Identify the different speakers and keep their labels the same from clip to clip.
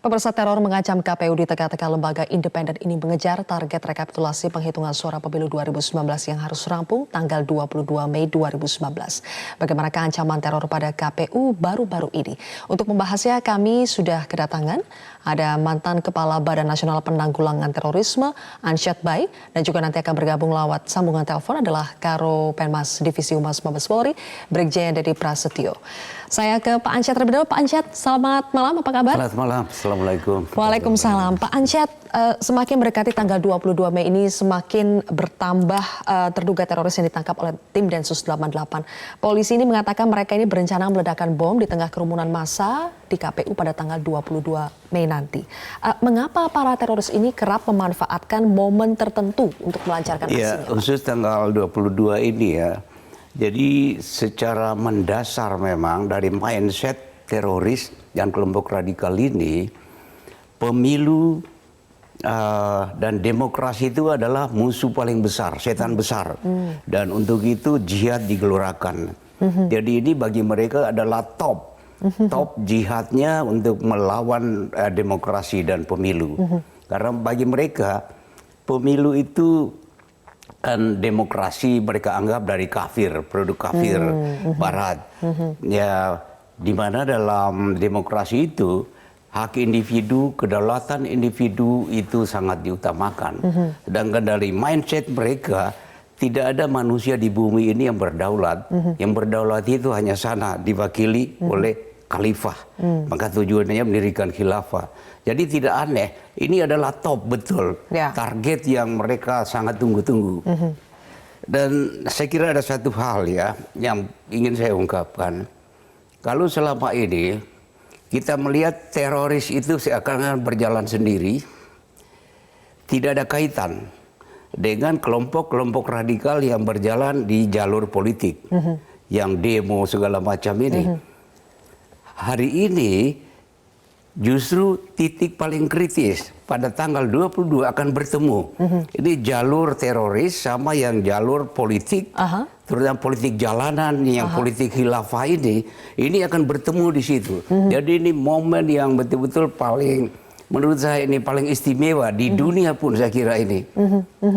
Speaker 1: Pemirsa, teror mengancam KPU di tengah-tengah lembaga independen ini mengejar target rekapitulasi penghitungan suara pemilu 2019 yang harus rampung tanggal 22 Mei 2019. Bagaimanakah ancaman teror pada KPU baru-baru ini? Untuk membahasnya kami sudah kedatangan ada mantan Kepala Badan Nasional Penanggulangan Terorisme Ansyad Bai, dan juga nanti akan bergabung lewat sambungan telepon adalah Karo Penmas Divisi Humas Mabes Polri Brigjen Dedi Prasetyo. Saya ke Pak Ansyad terlebih dahulu. Pak Ansyad, selamat malam, apa kabar?
Speaker 2: Selamat malam, Assalamualaikum.
Speaker 1: Waalaikumsalam. Pak Ansyad, semakin mendekati tanggal 22 Mei ini semakin bertambah terduga teroris yang ditangkap oleh tim Densus 88. Polisi ini mengatakan mereka ini berencana meledakkan bom di tengah kerumunan massa di KPU pada tanggal 22 Mei nanti. Mengapa para teroris ini kerap memanfaatkan momen tertentu untuk melancarkan aksinya?
Speaker 2: Ya, khusus tanggal 22 ini ya. Jadi secara mendasar memang dari mindset teroris dan kelompok radikal ini, pemilu dan demokrasi itu adalah musuh paling besar, setan besar. Dan untuk itu jihad digelorakan. Jadi ini bagi mereka adalah top jihadnya untuk melawan demokrasi dan pemilu. Karena bagi mereka pemilu itu kan demokrasi mereka anggap dari kafir, produk kafir barat. Ya, di mana dalam demokrasi itu hak individu, kedaulatan individu itu sangat diutamakan. Sedangkan dari mindset mereka tidak ada manusia di bumi ini yang berdaulat. Yang berdaulat itu hanya sana diwakili oleh khalifah. Maka tujuannya mendirikan khilafah. Jadi tidak aneh, ini adalah top betul, target yang mereka sangat tunggu-tunggu. Dan saya kira ada satu hal ya yang ingin saya ungkapkan. Kalau selama ini kita melihat teroris itu seakan-akan berjalan sendiri, tidak ada kaitan dengan kelompok-kelompok radikal yang berjalan di jalur politik, yang demo segala macam ini. Hari ini justru titik paling kritis pada tanggal 22 akan bertemu. Ini jalur teroris sama yang jalur politik, terutama politik jalanan, yang politik khilafah ini akan bertemu di situ. Jadi ini momen yang betul-betul paling, menurut saya ini paling istimewa di dunia pun saya kira ini.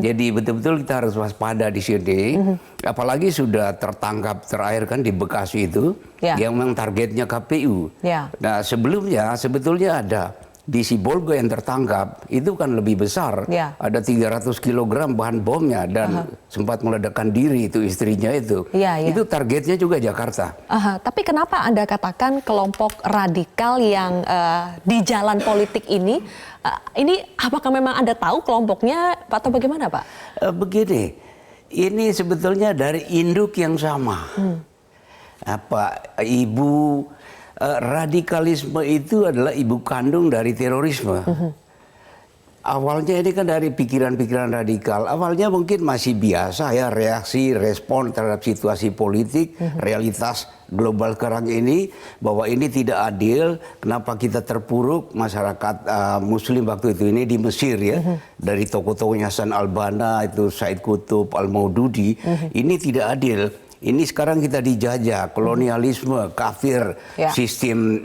Speaker 2: Jadi betul-betul kita harus waspada di sini. Apalagi sudah tertangkap terakhir kan di Bekasi itu, yang memang targetnya KPU. Nah sebelumnya sebetulnya ada di Sibolga yang tertangkap, itu kan lebih besar. Ada 300 kg bahan bomnya dan sempat meledakkan diri itu istrinya itu. Itu targetnya juga Jakarta.
Speaker 1: Tapi kenapa Anda katakan kelompok radikal yang di jalan politik ini apakah memang Anda tahu kelompoknya atau bagaimana, Pak?
Speaker 2: Begini, ini sebetulnya dari induk yang sama. Ibu radikalisme itu adalah ibu kandung dari terorisme. Awalnya ini kan dari pikiran-pikiran radikal. Awalnya mungkin masih biasa ya, reaksi, respon terhadap situasi politik, realitas global sekarang ini, bahwa ini tidak adil, kenapa kita terpuruk, masyarakat muslim waktu itu ini di Mesir ya, dari tokoh-tokohnya Hasan al-Banna, itu Said Qutb, Al-Maududi, ini tidak adil. Ini sekarang kita dijajah, kolonialisme, kafir, sistem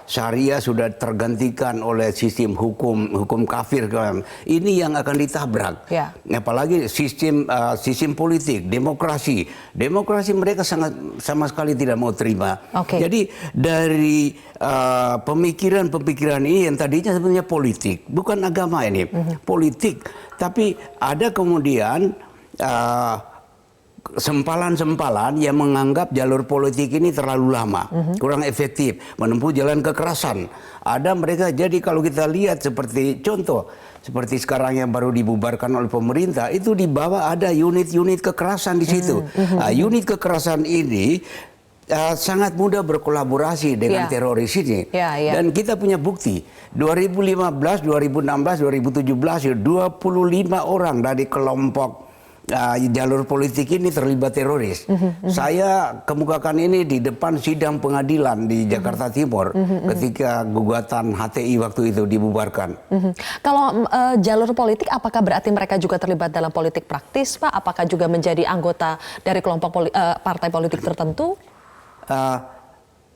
Speaker 2: syariah sudah tergantikan oleh sistem hukum kafir. Ini yang akan ditabrak. Apalagi sistem politik, demokrasi mereka sama sekali tidak mau terima. Jadi dari pemikiran ini yang tadinya sebenarnya politik, bukan agama ini, politik, tapi ada kemudian sempalan-sempalan yang menganggap jalur politik ini terlalu lama, kurang efektif, menempuh jalan kekerasan. Ada mereka, jadi kalau kita lihat seperti contoh, seperti sekarang yang baru dibubarkan oleh pemerintah, itu di bawah ada unit-unit kekerasan di situ. Unit kekerasan ini sangat mudah berkolaborasi dengan teroris ini. Dan kita punya bukti, 2015, 2016, 2017, 25 orang dari kelompok jalur politik ini terlibat teroris. Saya kemukakan ini di depan sidang pengadilan di Jakarta Timur ketika gugatan HTI waktu itu dibubarkan.
Speaker 1: Kalau jalur politik, apakah berarti mereka juga terlibat dalam politik praktis, Pak? Apakah juga menjadi anggota dari kelompok partai politik tertentu?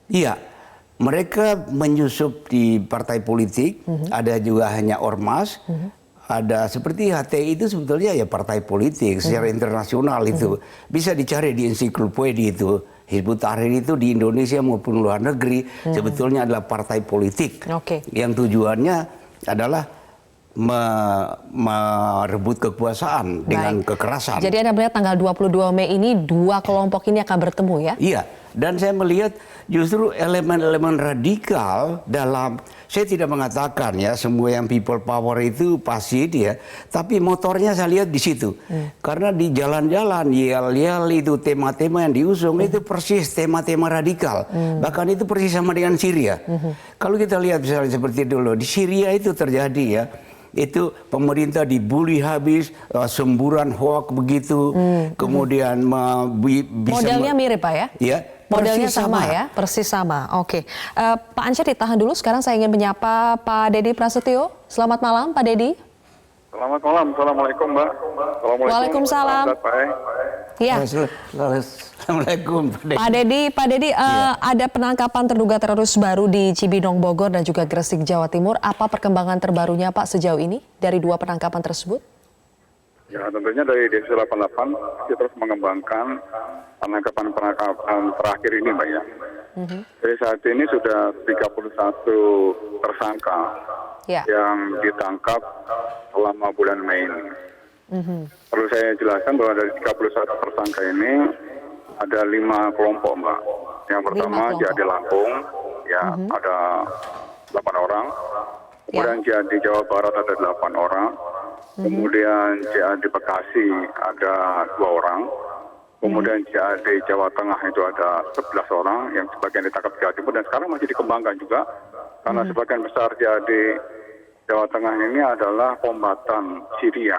Speaker 2: Iya, mereka menyusup di partai politik, ada juga hanya ormas, ada seperti HTI itu sebetulnya ya partai politik secara internasional itu. Bisa dicari di ensiklopedia itu. Hizbut Tahrir itu di Indonesia maupun luar negeri sebetulnya adalah partai politik yang tujuannya adalah merebut kekuasaan dengan kekerasan.
Speaker 1: Jadi Anda melihat tanggal 22 Mei ini dua kelompok ini akan bertemu ya?
Speaker 2: Iya, dan saya melihat justru elemen-elemen radikal dalam, saya tidak mengatakan ya semua yang people power itu pasti ya, tapi motornya saya lihat di situ. Karena di jalan-jalan, yel-yel itu tema-tema yang diusung itu persis tema-tema radikal. Bahkan itu persis sama dengan Syria. Kalau kita lihat misalnya seperti dulu, di Syria itu terjadi ya, itu pemerintah dibully habis, semburan hoak begitu, kemudian
Speaker 1: modelnya mirip Pak ya?
Speaker 2: Ya,
Speaker 1: modelnya sama ya, persis sama. Oke, Pak Ansyad ditahan dulu. Sekarang saya ingin menyapa Pak Dedi Prasetyo. Selamat malam, Pak Dedi.
Speaker 3: Selamat malam, assalamualaikum Mbak.
Speaker 1: Waalaikumsalam. Ya.
Speaker 2: Assalamualaikum
Speaker 1: Pak Dedi, ada penangkapan terduga teroris baru di Cibinong, Bogor dan juga Gresik, Jawa Timur. Apa perkembangan terbarunya Pak sejauh ini dari dua penangkapan tersebut?
Speaker 3: Ya, tentunya dari Densus 88 kita terus mengembangkan penangkapan terakhir ini Mbak ya. Jadi saat ini sudah 31 tersangka yang ditangkap selama bulan Mei ini. Perlu saya jelaskan bahwa dari 31 tersangka ini ada 5 kelompok Mbak. Yang pertama Jihad Lampung, ya ada 8 orang. Kemudian Jihad di Jawa Barat ada 8 orang. Kemudian Jihad di Bekasi ada 2 orang. Kemudian Jihad di Jawa Tengah itu ada 11 orang yang sebagian ditangkap di Jawa Timur dan sekarang masih dikembangkan juga. Karena sebagian besar Jihad di Jawa Tengah ini adalah kombatan Syria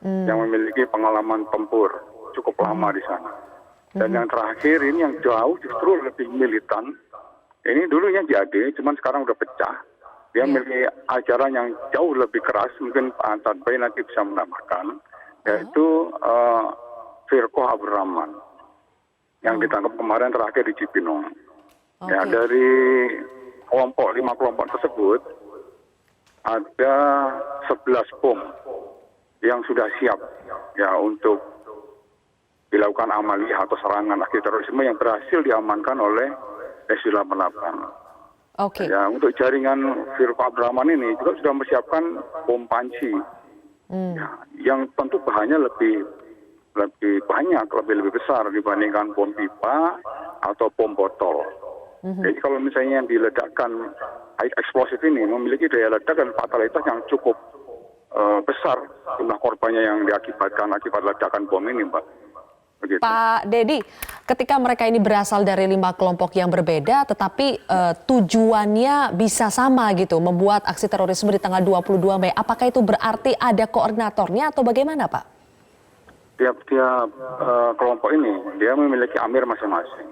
Speaker 3: yang memiliki pengalaman tempur cukup lama di sana. Dan yang terakhir ini yang jauh justru lebih militan. Ini dulunya JAD, cuman sekarang udah pecah. Dia memiliki ajaran yang jauh lebih keras, mungkin Pak Ansyad Bay nanti bisa menambahkan, yaitu Firqoh Abdurrahman yang ditangkap kemarin terakhir di Cibinong. Ya, dari 5 kelompok tersebut ada 11 bom yang sudah siap ya untuk dilakukan amaliyah atau serangan aksi terorisme yang berhasil diamankan oleh Densus 88. Ya, untuk jaringan Firqoh Abdurrahman ini juga sudah mempersiapkan bom panci ya, yang tentu bahannya lebih banyak, lebih besar dibandingkan bom pipa atau bom botol. Jadi kalau misalnya yang diledakkan high explosive ini memiliki daya ledak dan fatalitas yang cukup besar jumlah korbannya yang diakibatkan akibat ledakan bom ini, Mbak. Begitu. Pak
Speaker 1: Dedi, ketika mereka ini berasal dari 5 kelompok yang berbeda, tetapi tujuannya bisa sama gitu, membuat aksi terorisme di tanggal 22 Mei. Apakah itu berarti ada koordinatornya atau bagaimana, Pak?
Speaker 3: Tiap-tiap kelompok ini dia memiliki amir masing-masing.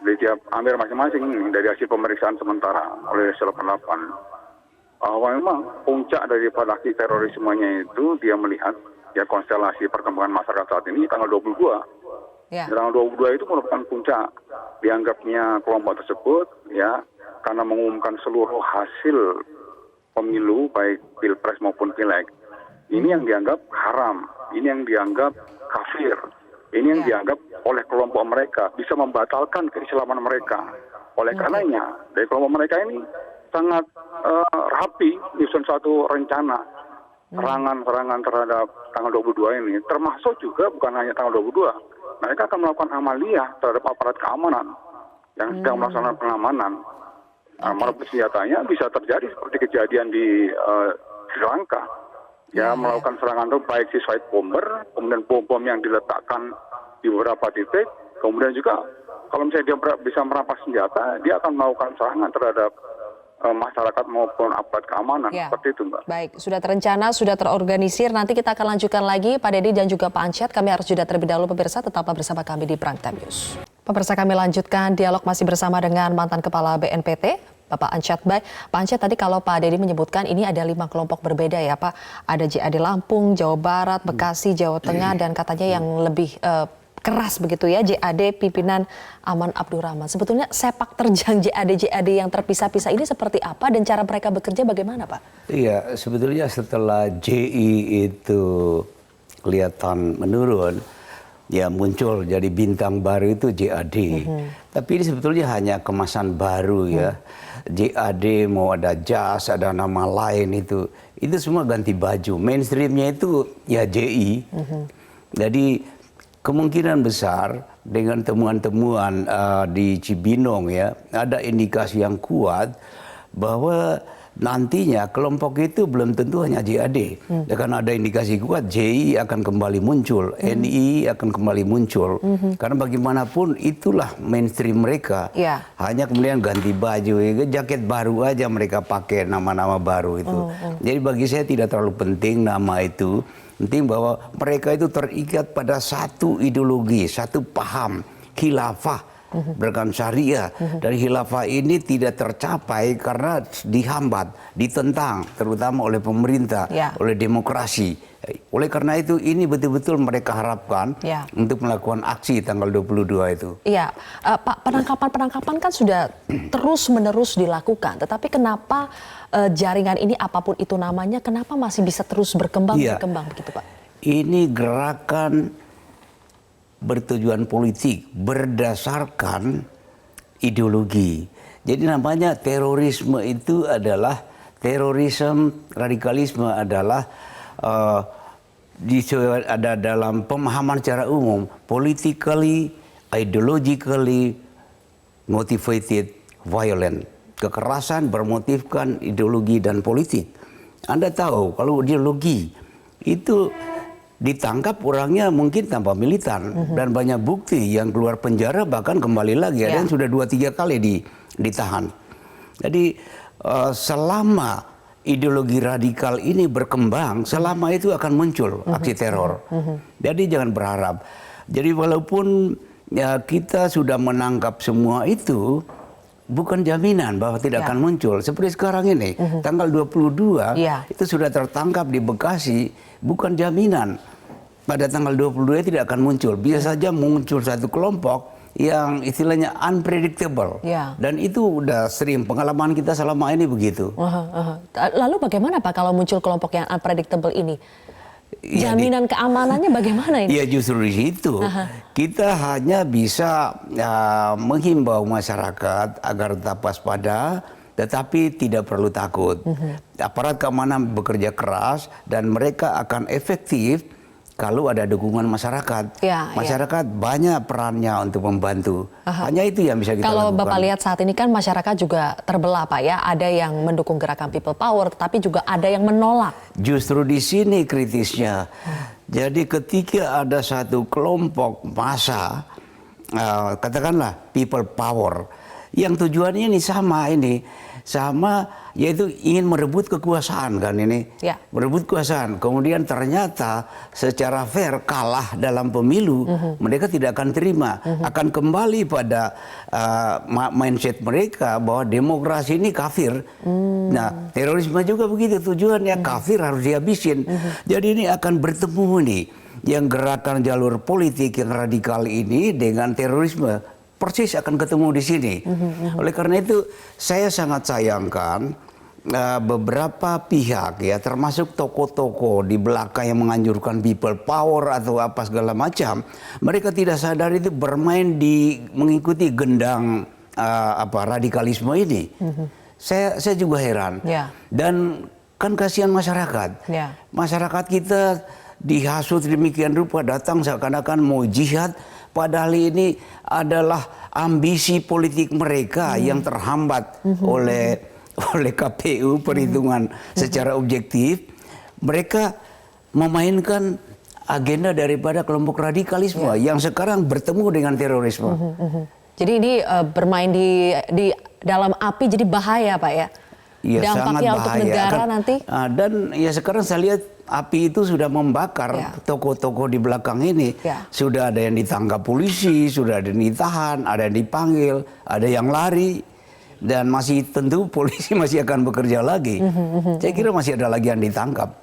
Speaker 3: Di tiap amir masing-masing dari hasil pemeriksaan sementara oleh 88 bahwa memang puncak daripada aksi terorismenya itu dia melihat ya konstelasi perkembangan masyarakat saat ini tanggal 22. Tanggal 22 itu merupakan puncak dianggapnya kelompok tersebut ya karena mengumumkan seluruh hasil pemilu baik pilpres maupun pileg. Ini yang dianggap haram, ini yang dianggap kafir, ini yang dianggap oleh kelompok mereka bisa membatalkan keislaman mereka. Oleh karenanya dari kelompok mereka ini sangat rapi menyusun suatu rencana serangan terhadap tanggal 22 ini, termasuk juga bukan hanya tanggal 22. Mereka akan melakukan amaliyah terhadap aparat keamanan yang sedang melaksanakan pengamanan. Merebut senjatanya bisa terjadi seperti kejadian di Sri Lanka. Ya, melakukan serangan itu baik suicide bomber, kemudian bom-bom yang diletakkan di beberapa titik, kemudian juga kalau misalnya dia bisa merampas senjata, dia akan melakukan serangan terhadap masyarakat maupun aparat keamanan, seperti itu, Mbak.
Speaker 1: Baik, sudah terencana, sudah terorganisir. Nanti kita akan lanjutkan lagi, Pak Dedi dan juga Pak Ansyad. Kami harus jeda terlebih dahulu, pemirsa. Tetaplah bersama kami di Prime Time News. Pemirsa, kami lanjutkan dialog masih bersama dengan mantan Kepala BNPT, Bapak Ansyad Bay. Pak Ansyad, tadi kalau Pak Dedi menyebutkan ini ada 5 kelompok berbeda ya, Pak. Ada JAD Lampung, Jawa Barat, Bekasi, Jawa Tengah, dan katanya yang lebih keras begitu ya JAD pimpinan Aman Abdurrahman. Sebetulnya sepak terjang JAD yang terpisah-pisah ini seperti apa dan cara mereka bekerja bagaimana, Pak?
Speaker 2: Iya, sebetulnya setelah JI itu kelihatan menurun, ya muncul jadi bintang baru itu JAD. Tapi ini sebetulnya hanya kemasan baru ya. JAD mau ada jas, ada nama lain itu semua ganti baju. Mainstreamnya itu ya JI. Jadi kemungkinan besar dengan temuan-temuan di Cibinong ya, ada indikasi yang kuat bahwa nantinya kelompok itu belum tentu hanya JAD. Karena ada indikasi kuat JI akan kembali muncul, NI akan kembali muncul. Karena bagaimanapun itulah mainstream mereka. Hanya kemudian ganti baju, jaket baru aja mereka pakai nama-nama baru itu. Jadi bagi saya tidak terlalu penting nama itu. Penting bahwa mereka itu terikat pada satu ideologi, satu paham, khilafah. Beragam syariah dan khilafah ini tidak tercapai karena dihambat, ditentang terutama oleh pemerintah, oleh demokrasi. Oleh karena itu ini betul-betul mereka harapkan untuk melakukan aksi tanggal 22 itu.
Speaker 1: Iya, Pak, penangkapan kan sudah terus-menerus dilakukan, tetapi kenapa jaringan ini apapun itu namanya, kenapa masih bisa terus berkembang begitu, Pak?
Speaker 2: Ini gerakan bertujuan politik berdasarkan ideologi. Jadi namanya terorisme itu adalah radikalisme adalah ada dalam pemahaman secara umum politically, ideologically motivated violent. Kekerasan bermotifkan ideologi dan politik. Anda tahu kalau ideologi itu ditangkap orangnya mungkin tanpa militan dan banyak bukti yang keluar penjara bahkan kembali lagi ada yang sudah 2-3 kali ditahan. Jadi selama ideologi radikal ini berkembang, selama itu akan muncul aksi teror. Jadi jangan berharap. Jadi walaupun ya kita sudah menangkap semua itu, bukan jaminan bahwa tidak akan muncul. Seperti sekarang ini, tanggal 22 itu sudah tertangkap di Bekasi, bukan jaminan pada tanggal 22 tidak akan muncul. Bisa saja muncul satu kelompok yang istilahnya unpredictable. Dan itu udah sering pengalaman kita selama ini begitu.
Speaker 1: Lalu bagaimana Pak kalau muncul kelompok yang unpredictable ini? Jaminan keamanannya bagaimana ini?
Speaker 2: Ya justru di situ kita hanya bisa menghimbau masyarakat agar tetap waspada, tetapi tidak perlu takut. Aparat keamanan bekerja keras dan mereka akan efektif kalau ada dukungan masyarakat. Masyarakat banyak perannya untuk membantu. Hanya itu yang bisa kita
Speaker 1: kalau
Speaker 2: lakukan.
Speaker 1: Bapak lihat saat ini kan masyarakat juga terbelah Pak ya. Ada yang mendukung gerakan People Power, tetapi juga ada yang menolak.
Speaker 2: Justru di sini kritisnya. Jadi ketika ada satu kelompok massa, katakanlah People Power, yang tujuannya ini sama yaitu ingin merebut kekuasaan kan ini, merebut kekuasaan. Kemudian ternyata secara fair kalah dalam pemilu, mereka tidak akan terima, akan kembali pada mindset mereka bahwa demokrasi ini kafir. Nah, terorisme juga begitu tujuannya, kafir harus dihabisin. Jadi ini akan bertemu nih, yang gerakan jalur politik yang radikal ini dengan terorisme. Persis akan ketemu di sini. Oleh karena itu saya sangat sayangkan beberapa pihak ya, termasuk tokoh-tokoh di belakang yang menganjurkan People Power atau apa segala macam, mereka tidak sadar itu bermain mengikuti gendang radikalisme ini. Saya juga heran. Dan kan kasihan masyarakat. Masyarakat kita dihasut demikian rupa, datang seakan-akan mau jihad. Padahal ini adalah ambisi politik mereka yang terhambat oleh KPU perhitungan secara objektif. Mereka memainkan agenda daripada kelompok radikalisme yang sekarang bertemu dengan terorisme.
Speaker 1: Jadi ini bermain di dalam api, jadi bahaya Pak ya?
Speaker 2: Ya,
Speaker 1: dampaknya
Speaker 2: sangat
Speaker 1: untuk
Speaker 2: bahaya.
Speaker 1: negara nanti.
Speaker 2: Dan ya sekarang saya lihat api itu sudah membakar tokoh-tokoh di belakang ini. Sudah ada yang ditangkap polisi, sudah ada yang ditahan, ada yang dipanggil, ada yang lari. dan masih tentu polisi masih akan bekerja lagi. Saya kira masih ada lagi yang ditangkap.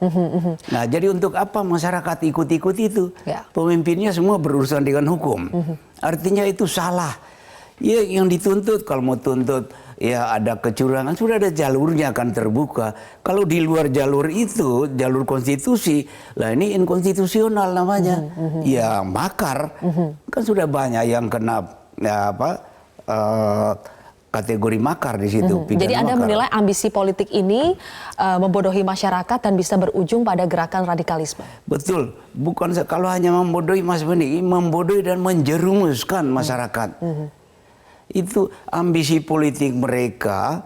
Speaker 2: Nah, jadi untuk apa masyarakat ikut-ikut itu?
Speaker 1: Ya.
Speaker 2: Pemimpinnya semua berurusan dengan hukum. Artinya itu salah. Ya, yang dituntut kalau mau tuntut ya ada kecurangan, sudah ada jalurnya akan terbuka. Kalau di luar jalur itu, jalur konstitusi, lah ini inkonstitusional namanya. Ya makar, kan sudah banyak yang kena ya, kategori makar di situ.
Speaker 1: Jadi Anda
Speaker 2: makar.
Speaker 1: menilai ambisi politik ini membodohi masyarakat dan bisa berujung pada gerakan radikalisme.
Speaker 2: Betul, bukan kalau hanya membodohi Mas Bening, membodohi dan menjerumuskan masyarakat. Itu ambisi politik mereka,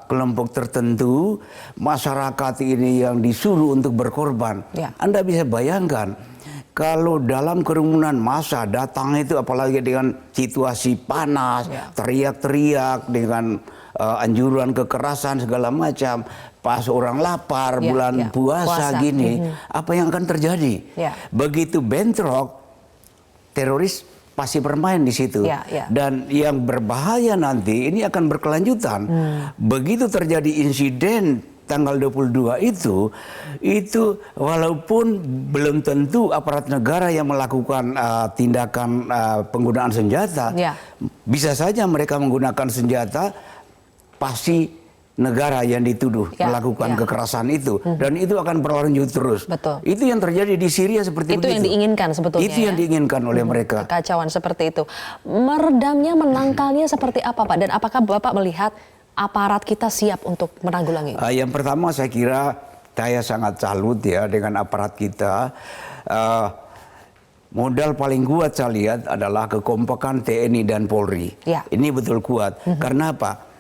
Speaker 2: kelompok tertentu, masyarakat ini yang disuruh untuk berkorban.
Speaker 1: Ya.
Speaker 2: Anda bisa bayangkan, kalau dalam kerumunan massa datang itu apalagi dengan situasi panas, teriak-teriak dengan anjuran kekerasan segala macam, pas orang lapar, bulan puasa gini, apa yang akan terjadi? Begitu bentrok, teroris pasti bermain di situ. Dan yang berbahaya nanti ini akan berkelanjutan. Begitu terjadi insiden tanggal 22 itu walaupun belum tentu aparat negara yang melakukan tindakan penggunaan senjata, bisa saja mereka menggunakan senjata, pasti negara yang dituduh melakukan kekerasan itu, dan itu akan berlanjut terus.
Speaker 1: Betul.
Speaker 2: Itu yang terjadi di Syria seperti
Speaker 1: itu
Speaker 2: begitu.
Speaker 1: Yang diinginkan sebetulnya.
Speaker 2: Itu yang diinginkan oleh mereka.
Speaker 1: Kekacauan seperti itu. Meredamnya, menangkalnya seperti apa, Pak? Dan apakah Bapak melihat aparat kita siap untuk menanggulangi?
Speaker 2: Yang pertama saya kira saya sangat salut ya dengan aparat kita. Modal paling kuat saya lihat adalah kekompakan TNI dan Polri. Ini betul kuat. Karena apa?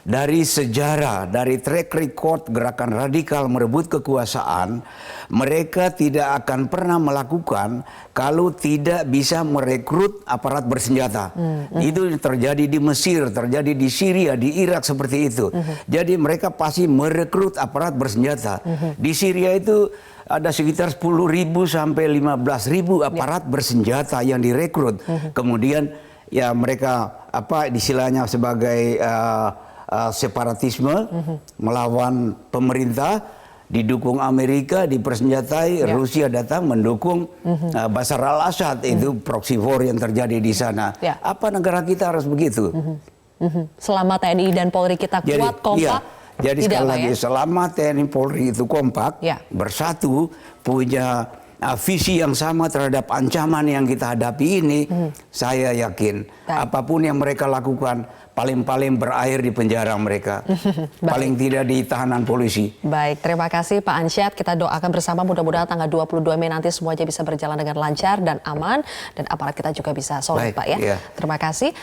Speaker 2: Dari sejarah, dari track record gerakan radikal merebut kekuasaan, mereka tidak akan pernah melakukan kalau tidak bisa merekrut aparat bersenjata. Itu terjadi di Mesir, terjadi di Syria, di Irak seperti itu. Jadi mereka pasti merekrut aparat bersenjata. Di Syria itu ada sekitar 10.000 sampai 15.000 aparat bersenjata yang direkrut. Kemudian ya mereka istilahnya sebagai separatisme, melawan pemerintah, didukung Amerika, dipersenjatai, Rusia datang mendukung Bashar al-Assad, itu proxy war yang terjadi di sana. Apa negara kita harus begitu?
Speaker 1: Selama TNI dan Polri kita kuat, kompak,
Speaker 2: jadi sekali lagi, selama TNI Polri itu kompak, bersatu, punya visi yang sama terhadap ancaman yang kita hadapi ini, saya yakin apapun yang mereka lakukan paling-paling berakhir di penjara mereka. Paling tidak di tahanan polisi.
Speaker 1: Baik, terima kasih Pak Ansyad. Kita doakan bersama mudah-mudahan tanggal 22 Mei nanti semuanya bisa berjalan dengan lancar dan aman, dan aparat kita juga bisa solid, Pak ya. Terima kasih.